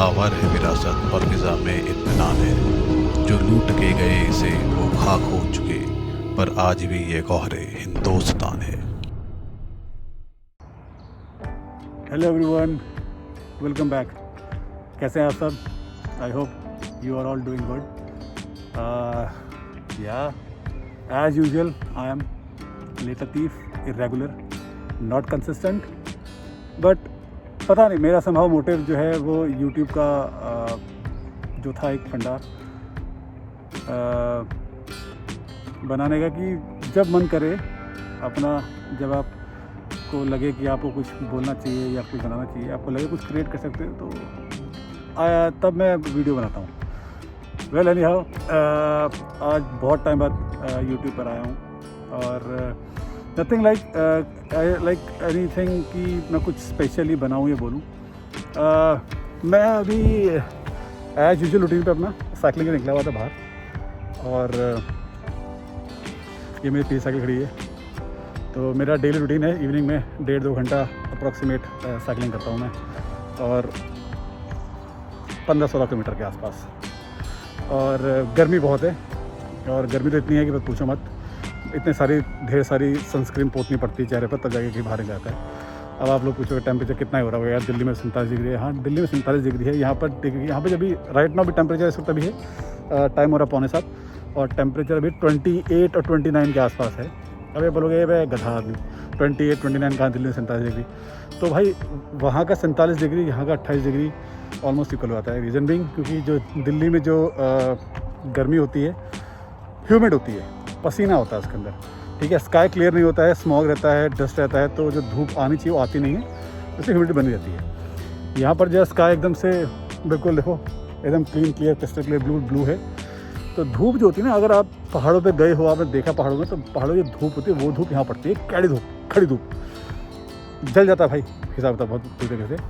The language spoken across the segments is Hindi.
दावर है विरासत और फिजा में इत्मीनान है। जो लूट के गए इसे वो खाक हो चुके, पर आज भी ये गौहरे हिंदुस्तान है। Hello everyone, welcome back. कैसे हैं आप सब? I hope you are all doing good. या as usual I am Latif, irregular, not consistent, but पता नहीं मेरा संभव मोटिव जो है वो यूट्यूब का जो था एक फंडा बनाने का कि जब मन करे अपना, जब आपको लगे कि आपको कुछ बोलना चाहिए या कुछ बनाना चाहिए, आपको लगे कुछ क्रिएट कर सकते हो, तो तब मैं वीडियो बनाता हूँ। वेल एनी हाउ, आज बहुत टाइम बाद यूट्यूब पर आया हूँ और नथिंग लाइक एनीथिंग कि मैं कुछ स्पेशली बनाऊँ या बोलूँ। मैं अभी एज यूजुअल रूटीन पे अपना साइकिलिंग के निकला हुआ था बाहर, और ये मेरी साइकिल खड़ी है। तो मेरा डेली रूटीन है, इवनिंग में 1.5-2 घंटा अप्रॉक्सीमेट साइकिलिंग करता हूँ मैं, और 15-16 किलोमीटर के आसपास। और गर्मी बहुत है, और गर्मी तो इतनी है कि बस पूछो मत। ढेर सारी सनस्क्रीन पोतनी पड़ती है चेहरे पर, तब जाके कहीं बाहर जाता है। अब आप लोग पूछोगे टेम्परेचर कितना ही हो रहा होगा यार, दिल्ली में 47 डिग्री है। हाँ, दिल्ली में 47 डिग्री है। यहाँ पे जब भी राइट नाउ भी टेम्परेचर इस वक्त अभी है, टाइम हो रहा 6:45, और टेम्परेचर अभी 28 और 29 के आसपास है। अब ये बोलोगे भाई गधा आदमी, 28-29 कहाँ, दिल्ली में 47 डिग्री। तो भाई वहाँ का 47 डिग्री, यहाँ का 28 डिग्री ऑलमोस्ट इक्वल आता है। रीज़न बिंग, क्योंकि जो दिल्ली में जो गर्मी होती है, ह्यूमिड होती है, पसीना होता है उसके अंदर, ठीक है। स्काई क्लियर नहीं होता है, स्मॉग रहता है, डस्ट रहता है, तो जो धूप आनी चाहिए वो आती नहीं है, उससे ह्यूमिडिटी बनी रहती है। यहाँ पर जो स्काई एकदम से बिल्कुल देखो, एकदम clean clear crystal clear blue है। तो धूप जो होती है ना, अगर आप पहाड़ों पे गए हो, आपने देखा पहाड़ों में, तो पहाड़ों की धूप होती है, वो धूप यहाँ पड़ती है, कैड़ी धूप, खड़ी धूप, जल जाता है भाई, हिसाब था बहुत पूरी तरीके से।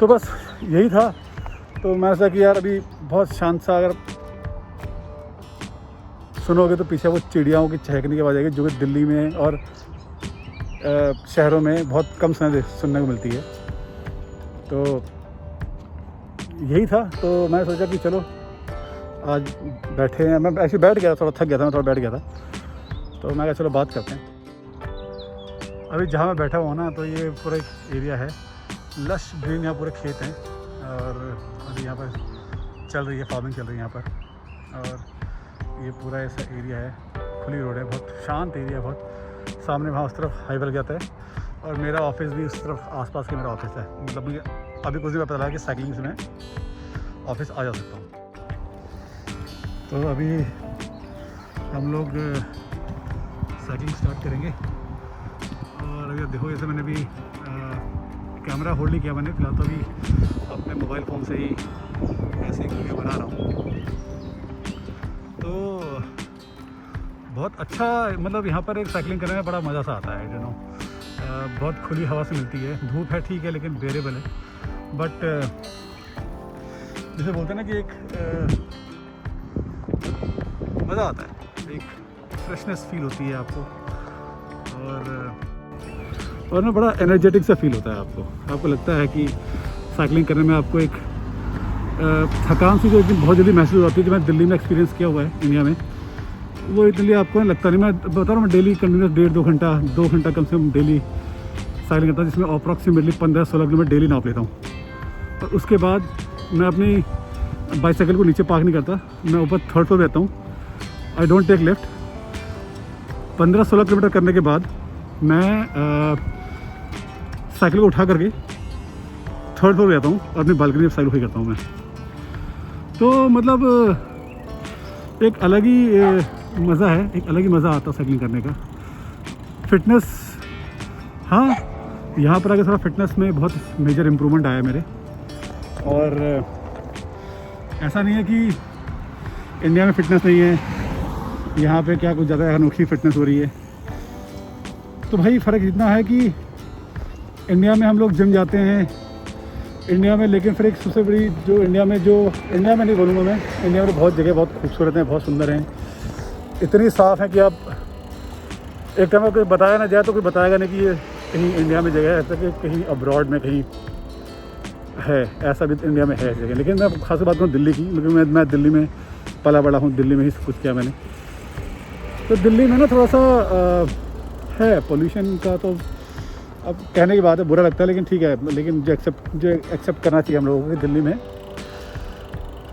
तो बस यही था। तो मैंने सोचा कि यार अभी बहुत शांत सा, अगर सुनोगे तो पीछे वो चिड़ियाओं की चहकने की आवाज़ आएगी, जो कि दिल्ली में और शहरों में बहुत कम सुनने को मिलती है। तो यही था। तो मैंने सोचा कि चलो आज बैठे हैं, मैं ऐसे बैठ गया, थोड़ा थक गया था, मैं थोड़ा बैठ गया था, तो मैं कहा चलो बात करते हैं। अभी जहाँ मैं बैठा हुआ ना, तो ये पूरा एक एरिया है, लश ग्रीन, यहाँ पूरे खेत हैं, और अभी यहाँ पर चल रही है फार्मिंग, चल रही है यहाँ पर। और ये पूरा ऐसा एरिया है, खुली रोड है, बहुत शांत एरिया है बहुत। सामने वहाँ उस तरफ हाईवे लग जाता है, और मेरा ऑफिस भी उस तरफ आसपास के मेरा ऑफिस है। मतलब मुझे अभी कुछ दिन में पता लगा कि साइकिलिंग से मैं ऑफिस आ जा सकता हूँ। तो अभी हम लोग साइकिलिंग स्टार्ट करेंगे। और अगर देखो, जैसे मैंने अभी कैमरा होल्ड नहीं किया मैंने, फिलहाल तो अभी अपने मोबाइल फ़ोन से ही ऐसे ही वीडियो बना रहा हूँ। तो बहुत अच्छा, मतलब यहाँ पर एक साइकिलिंग करने में बड़ा मज़ा सा आता है, बहुत खुली हवा से मिलती है। धूप है ठीक है, लेकिन बेरेबल है। बट जैसे बोलते हैं ना कि एक मज़ा आता है, एक फ्रेशनेस फील होती है आपको, और ना बड़ा एनर्जेटिक सा फील होता है आपको लगता है कि साइकिलिंग करने में आपको एक थकान सी जो बहुत जल्दी महसूस होती है, जो मैं दिल्ली में एक्सपीरियंस किया हुआ है इंडिया में, वो इतनी लगता नहीं। मैं बता रहा हूँ, मैं डेली कंटिन्यूस 1.5-2 घंटा कम से कम डेली साइकिलिंग करता हूँ, जिसमें अप्रॉक्सीमेटली 15-16 किलोमीटर डेली नाप लेता हूँ। और उसके बाद मैं अपनी बाइसाइकिल को नीचे पार्क नहीं करता, मैं ऊपर थर्ड फ्लोर रहता हूँ। I don't take left. 15-16 kilometer करने के बाद मैं साइकिल को उठा करके थर्ड फ्लोर रहता हूँ, और अपनी बालकनी में साइकिल करता हूँ मैं। तो मतलब एक अलग ही मज़ा है, एक अलग ही मज़ा आता है साइकिलिंग करने का। फिटनेस, हाँ, यहाँ पर आगे थोड़ा फिटनेस में बहुत मेजर इम्प्रूवमेंट आया मेरे। और ऐसा नहीं है कि इंडिया में फ़िटनेस नहीं है, यहाँ पे क्या कुछ ज़्यादा अनोखी फ़िटनेस हो रही है। तो भाई फ़र्क इतना है कि इंडिया में हम लोग जिम जाते हैं इंडिया में, लेकिन फिर एक सबसे बड़ी जो इंडिया में नहीं बोलूँगा मैं, इंडिया में बहुत जगह बहुत खूबसूरत हैं, बहुत सुंदर हैं, इतनी साफ़ है कि आप एक टाइम कोई बताया ना जाए तो कोई बताएगा नहीं कि ये कहीं इंडिया में जगह है, ऐसा कि कहीं अब्रॉड में कहीं है, ऐसा भी इंडिया में है जगह। लेकिन मैं खास बात करूँ दिल्ली की, क्योंकि मैं दिल्ली में पला बड़ा हूँ, दिल्ली में ही सब कुछ किया मैंने। तो दिल्ली में ना थोड़ा सा है पोल्यूशन का, तो अब कहने की बात है, बुरा लगता है, लेकिन ठीक है। लेकिन जो एक्सेप्ट करना चाहिए हम लोगों को कि दिल्ली में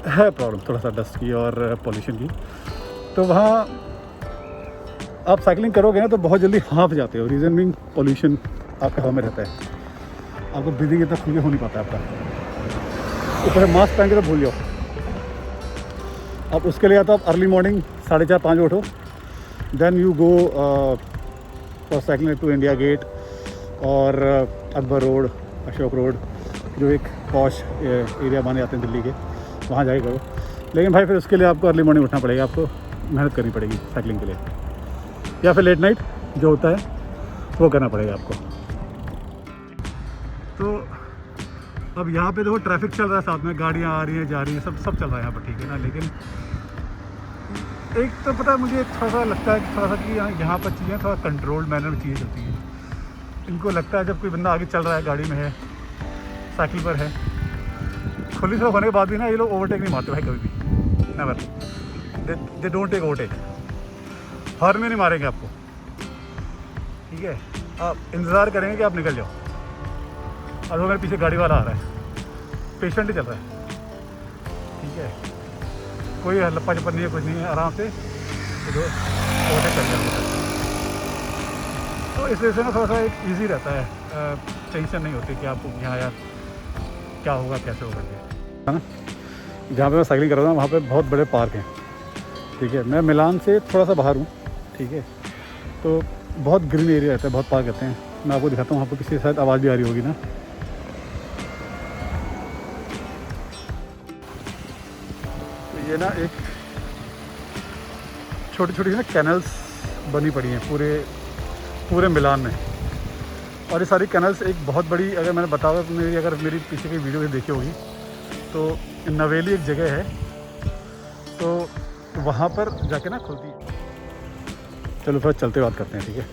है प्रॉब्लम थोड़ा सा डस्ट की और पोल्यूशन की। तो वहाँ आप साइकिलिंग करोगे ना तो बहुत जल्दी हाँफ जाते हो, रीज़न मीन पोल्यूशन आपके हवा में रहता है, आपको ब्रीदिंग इतना फ्री हो नहीं पाता आपका। ऊपर मास्क पहन के तो भूल जाओ। अब उसके लिए या तो आप अर्ली मॉर्निंग 4:30-5 उठो, then you go for cycling to India Gate और अकबर रोड, अशोक रोड, जो एक पॉश एरिया माने जाते हैं दिल्ली के, वहाँ जाके करो। लेकिन भाई फिर उसके लिए आपको अर्ली मॉर्निंग उठना पड़ेगा, आपको मेहनत करनी पड़ेगी साइकिलिंग के लिए, या फिर लेट नाइट जो होता है वो करना पड़ेगा आपको। तो अब यहाँ पे देखो ट्रैफिक चल रहा है, साथ में गाड़ियाँ आ रही हैं जा रही हैं, सब चल रहा है यहाँ पर, ठीक है ना। लेकिन एक तो पता है मुझे थोड़ा सा लगता है कि थोड़ा सा कि यहाँ पर चीज़ें थोड़ा कंट्रोल्ड मैनर में चीज़ें चलती हैं। इनको लगता है जब कोई बंदा आगे चल रहा है, गाड़ी में है, साइकिल पर है, खुली सड़क होने के बाद भी ना ये लोग ओवरटेक नहीं मारते भाई कभी भी, never. They don't take overtake, horn में नहीं मारेंगे आपको, ठीक है। आप इंतज़ार करेंगे कि आप निकल जाओ। और वो मेरे पीछे गाड़ी वाला आ रहा है, पेशेंट ही चल रहा है, ठीक है, कोई लप्पा चप्पा नहीं है, कुछ नहीं है, आराम से जो ओवरटेक कर जाएगा। तो इस वजह से ना थोड़ा सा एक ईजी रहता है, टेंशन नहीं होती कि आपको यहाँ यार क्या होगा कैसे होगा, है ना। जहाँ पे मैं साइकिलिंग कर रहा हूँ वहाँ पे बहुत बड़े पार्क हैं, ठीक है। मैं मिलान से थोड़ा सा बाहर हूँ, ठीक है, तो बहुत ग्रीन एरिया रहता है, बहुत पार्क रहते हैं। मैं आपको दिखाता हूँ, वहाँ पर किसी शायद आवाज़ भी आ रही होगी ना। तो ये ना एक छोटी छोटी ना कैनल्स बनी पड़ी हैं पूरे मिलान में, और ये सारी कैनल्स एक बहुत बड़ी, अगर मैंने बताया तो मेरी पीछे की वीडियो देखी होगी, तो नवेली एक जगह है, तो वहाँ पर जाके ना खुलती है। चलो फिर चलते बात करते हैं, ठीक है।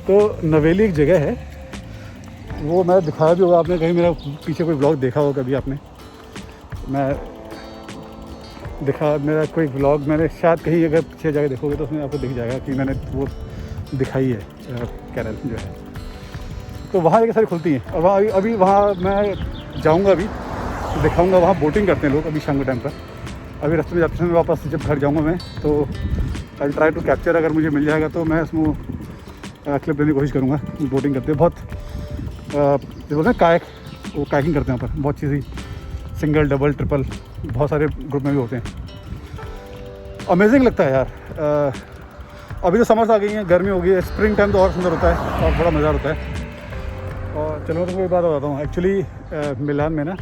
तो नवेली एक जगह है, वो मैं दिखाया भी होगा आपने, कहीं मेरा पीछे कोई ब्लॉग देखा होगा कभी आपने, मेरा कोई ब्लॉग मैंने शायद कहीं अगर पीछे जाके देखोगे तो उसमें आपको दिख जाएगा कि मैंने वो दिखाई है कैनल जो है। तो वहाँ एक सारी खुलती हैं, और वहाँ अभी वहाँ मैं जाऊँगा, अभी दिखाऊँगा। वहाँ बोटिंग करते हैं लोग अभी शाम के टाइम पर। अभी रास्ते में जाते समय वापस जब घर जाऊँगा मैं, तो आई ट्राई टू कैप्चर, अगर मुझे मिल जाएगा तो मैं उसमें क्लिप लेने की कोशिश करूँगा। बोटिंग करते हैं बहुत, जो बोलते हैं कायक, वो कायकिंग करते हैं वहाँ पर, बहुत चीज़ें, सिंगल डबल ट्रिपल, बहुत सारे ग्रुप में भी होते हैं। अमेजिंग लगता है यार। अभी तो समर्स आ गई हैं, गर्मी हो गई है, स्प्रिंग टाइम तो और सुंदर होता है और बड़ा मज़ा आता है। और चलो मैं तुमको एक बात बताता हूँ, एक्चुअली मिलान में ना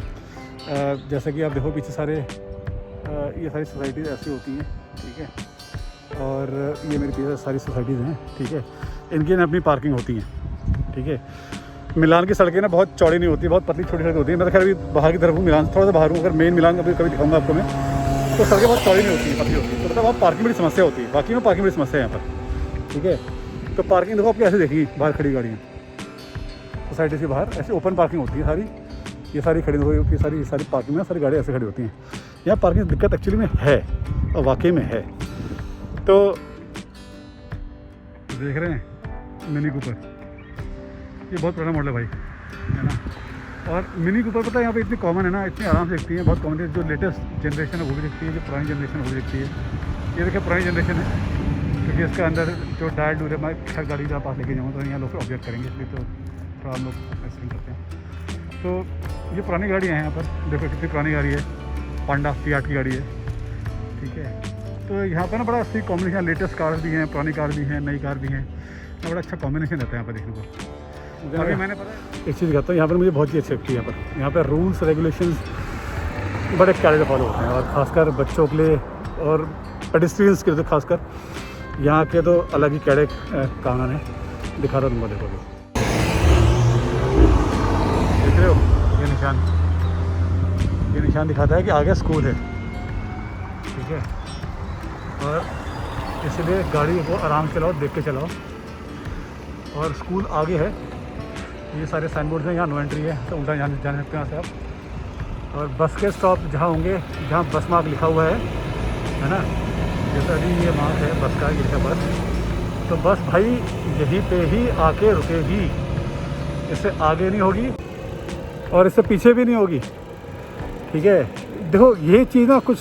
जैसा कि आप देखो पीछे सारे ये सारी सोसाइटीज़ ऐसी होती हैं, ठीक है, और ये मेरे पीछे सारी सोसाइटीज़ हैं, ठीक है। इनकी ना अपनी पार्किंग होती हैं, ठीक है। मिलान की सड़कें ना बहुत चौड़ी नहीं होती, बहुत पतली छोटी सड़कें होती हैं। मैं तो खैर अभी बाहर की तरफ हूँ, मिलान थोड़ा सा बाहर हूँ। अगर मेन मिलान कभी दिखाऊंगा आपको मैं, तो सड़कें बहुत चौड़ी नहीं होती हैं, पतली होती है, तो मतलब वहाँ पार्किंग बड़ी समस्या होती है। बाकी में पार्किंग बड़ी समस्या है यहाँ पर, ठीक है। तो पार्किंग देखो आपकी ऐसे देखिए, बाहर खड़ी गाड़ियाँ सोसाइटी से बाहर ऐसे ओपन पार्किंग होती है सारी, ये सारी खड़ी हुई सारी पार्किंग में सारी गाड़ियाँ ऐसे खड़ी होती हैं। यहाँ पार्किंग दिक्कत एक्चुअली में है, और वाकई में है। तो देख रहे हैं मिनी कूपर, ये बहुत पुराना मॉडल है भाई, है ना। और मिनी कूपर पता है यहाँ पे इतनी कॉमन है ना, इतनी आराम से दिखती है, बहुत कॉमन है। जो लेटेस्ट जनरेशन है वो भी दिखती है, जो पुरानी जनरेशन वो भी दिखती है। ये देखिए पुरानी जनरेशन है, क्योंकि इसका अंदर जो टायर डूर है, मैं हर गाड़ी का पास लेके जाऊँगा तो यहाँ लोग ऑब्जर्व करेंगे, इसलिए तो थोड़ा हम लोग एक्सप्लेन करते हैं। तो ये पुरानी गाड़ियाँ हैं यहाँ पर, देखो कितनी पुरानी गाड़ी है, पांडा Fiat की गाड़ी है, ठीक है। तो यहाँ पर ना बड़ा अच्छी कॉम्बिनेशन, लेटेस्ट कार भी हैं, पुरानी कार भी हैं, नई कार भी हैं, तो बड़ा अच्छा कॉम्बिनेशन रहता है यहाँ पर देखने को। अभी मैंने पता एक चीज़ कहता हूँ, यहाँ पर मुझे बहुत चीज़ अच्छी लगती है। यहाँ पर रूल्स रेगुलेशंस बड़े क्यारे से फॉलो होते हैं, और ख़ासकर बच्चों के लिए और पेडिस्ट्रियंस के लिए तो खासकर यहाँ के तो अलग ही कैडे कानून है। दिखा रहा हूँ तुमको, देखो देख रहे हो, ये निशान दिखाता है कि आगे स्कूल है, ठीक है। और इसलिए गाड़ी को आराम से चलाओ, देख के चलाओ। और स्कूल आगे है, ये सारे साइन बोर्ड हैं, यहाँ नो एंट्री है, तो उल्टा जाने सकते हैं यहाँ से आप। और बस के स्टॉप जहाँ होंगे, जहाँ बस मार्क लिखा हुआ है ना, जैसा अभी ये मार्क है बस का, ये लिखा बस, तो बस भाई यहीं पे ही आके रुकेगी, इससे आगे नहीं होगी और इससे पीछे भी नहीं होगी, ठीक है। देखो ये चीज़ ना कुछ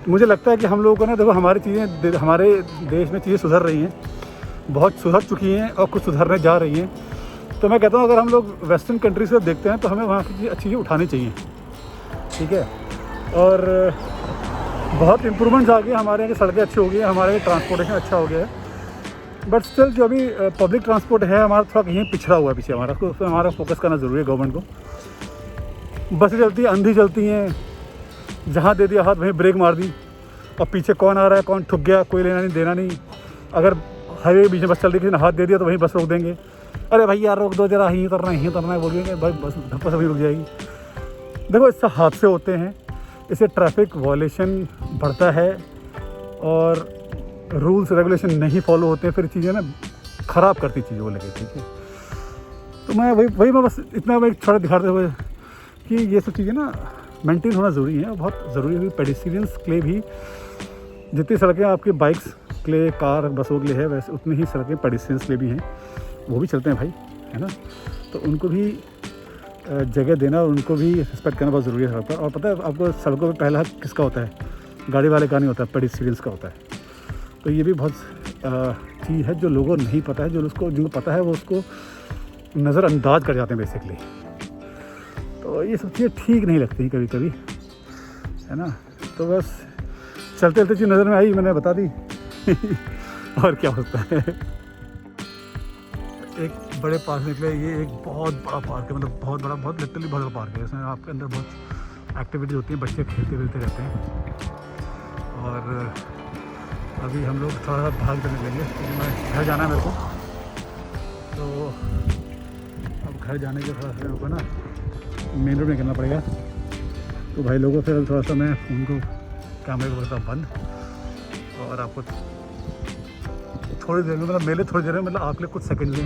मुझे लगता है कि हम लोगों को ना, देखो हमारी चीज़ें, हमारे देश में चीज़ें सुधर रही हैं, बहुत सुधर चुकी हैं और कुछ सुधरने जा रही हैं। तो मैं कहता हूँ अगर हम लोग वेस्टर्न कंट्री से देखते हैं तो हमें वहाँ की अच्छी चीज़ें उठानी चाहिए, ठीक है। और बहुत इम्प्रूवमेंट्स आ गए, हमारे यहाँ की सड़कें अच्छी हो गई हैं, हमारे यहाँ ट्रांसपोर्टेशन अच्छा हो गया है। बट स्टिल जो अभी पब्लिक ट्रांसपोर्ट है हमारा थोड़ा कहीं पिछड़ा हुआ है पीछे हमारा, तो उस पर हमारा फोकस करना ज़रूरी है गवर्नमेंट को। बसें चलती हैं, अंधी चलती हैं, जहाँ दे दिया हाथ वहीं ब्रेक मार दी, और पीछे कौन आ रहा है कौन ठुक गया कोई लेना नहीं देना नहीं। अगर हाईवे के बीच में बस चल रही, किसी ने हाथ दे दिया तो वहीं बस रोक देंगे, अरे भाई यार रोक दो जरा, यहीं उतरना है बोलिए भाई, बस धप्पा से वहीं रुक जाएगी। देखो इससे हादसे होते हैं, इससे ट्रैफिक वायलेशन बढ़ता है और रूल्स रेगुलेशन नहीं फॉलो होते हैं, फिर चीज़ें ना ख़राब करती चीज़ों को लेके, ठीक है। तो मैं वही मैं बस इतना मैं छोटा दिखाते हुए कि ये सब चीज़ें ना मेंटेन होना ज़रूरी है, बहुत ज़रूरी है। पेडिस्ट्रियंस के लिए भी जितनी सड़कें आपकी बाइक्स के लिए, कार बसों के लिए है, वैसे उतनी ही सड़कें पेडिस्ट्रियंस के लिए भी हैं, वो भी चलते हैं भाई, है ना। तो उनको भी जगह देना और उनको भी रिस्पेक्ट करना बहुत ज़रूरी है सड़क पर। और पता है आपको सड़कों पर पहला हक किसका होता है? गाड़ी वाले का नहीं होता, पेडिस्ट्रियंस का होता है। तो ये भी बहुत चीज़ है जो लोगों को नहीं पता है, जो उसको जिनको पता है वो उसको नज़रअंदाज कर जाते हैं बेसिकली। तो ये सब चीज़ें ठीक नहीं लगती कभी कभी, है ना। तो बस चलते चलते चीज़ नज़र में आई, मैंने बता दी और क्या होता है। एक बड़े पार्क निकले, ये एक बहुत बड़ा पार्क है, मतलब बहुत बड़ा, बहुत लिटरली बहुत बड़ा पार्क है। इसमें आपके अंदर बहुत एक्टिविटीज़ होती हैं, बच्चे खेलते खेलते रहते हैं। और अभी हम लोग थोड़ा सा भाग कर निकलेंगे क्योंकि मैं घर जाना है मेरे को। तो अब घर जाने के थोड़ा सा मेरे को ना मेन रोड निकलना पड़ेगा। तो भाई लोगों फिर थोड़ा सा मैं फ़ोन को, कैमरे को करता हूँ बंद, और आपको थोड़ी देर में, मतलब मेरे थोड़ी देर में, मतलब आपके लिए कुछ सेकंड में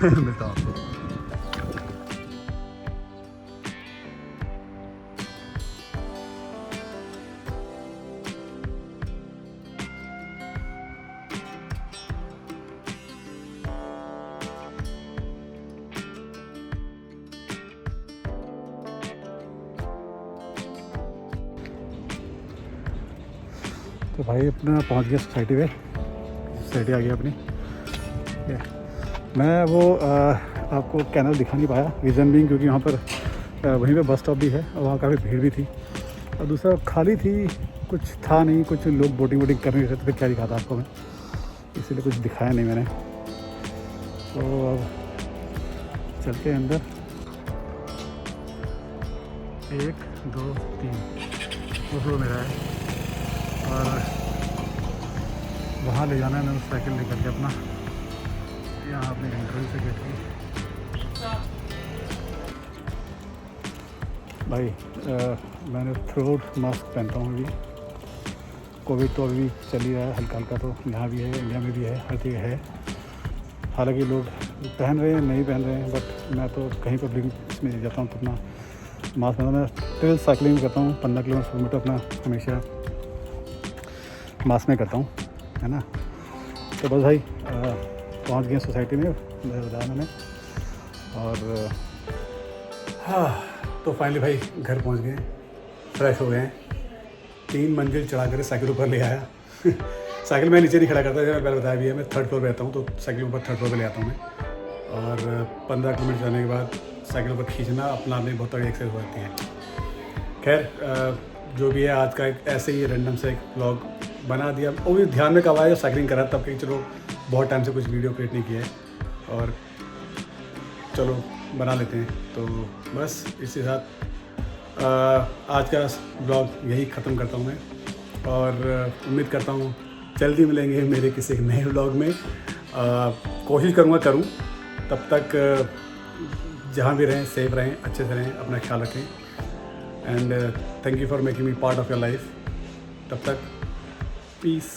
मिलता हूँ आपको। तो भाई अपना पहुँच गया सोसाइटी में, सोसाइटी आ गई अपनी। मैं वो आपको कैनल दिखा नहीं पाया, रीज़न बीइंग क्योंकि वहाँ पर वहीं पे बस स्टॉप भी है और वहाँ काफ़ी भीड़ भी थी, और दूसरा खाली थी, कुछ था नहीं, कुछ लोग बोटिंग वोटिंग कर नहीं रहे थे, तो क्या दिखाता आपको मैं, इसीलिए कुछ दिखाया नहीं मैंने। तो अब चलते हैं अंदर, 1 2 3 वो फ्लोर मेरा है, और वहाँ ले जाना है मैंने साइकिल लेकर के अपना, यहाँ अपने एंट्रेंस से गेट की। भाई मैंने थ्रोट मास्क पहनता हूँ अभी, कोविड तो अभी चल ही रहा है हल्का हल्का, तो यहाँ भी है, इंडिया में भी है, हर जगह है। हालांकि लोग पहन रहे हैं, नहीं पहन रहे हैं, बट मैं तो कहीं पब्लिक इसमें जाता हूँ तो अपना मास्क पहनता हूँ। मैं ट्रेल साइकिलिंग करता हूँ, 15 किलोमीटर अपना हमेशा मास्क में करता हूँ, है ना। तो बस भाई पहुँच गए सोसाइटी में, बताया मैंने। और हाँ, तो फाइनली भाई घर पहुँच गए, फ्रेश हो गए हैं। 3 मंजिल चढ़ा कर साइकिल ऊपर ले आया साइकिल मैं नीचे नहीं खड़ा करता, जैसे पहले बताया भी है, मैं 3rd फ्लोर पे रहता हूँ, तो साइकिल ऊपर 3rd फ्लोर पे ले आता हूँ मैं। और 15 किलोमीटर जाने के बाद साइकिल ऊपर खींचना अपना आप में बहुत बड़ी एक्सरसाइज हो जाती है। खैर जो भी है, आज का एक ऐसे ही रैंडम से एक व्लॉग बना दिया। वो भी ध्यान में कब आया जब साइकिलिंग करा, तब कहीं चलो बहुत टाइम से कुछ वीडियो क्रिएट नहीं किया है, और चलो बना लेते हैं। तो बस इसी साथ आज का ब्लॉग यही ख़त्म करता हूँ मैं, और उम्मीद करता हूँ जल्दी मिलेंगे मेरे किसी एक नए ब्लॉग में। कोशिश करूँगा करूँ, तब तक जहाँ भी रहें सेफ रहें, अच्छे से रहें, अपना ख्याल रखें। And thank you for making me part of your life. तब तक पीस।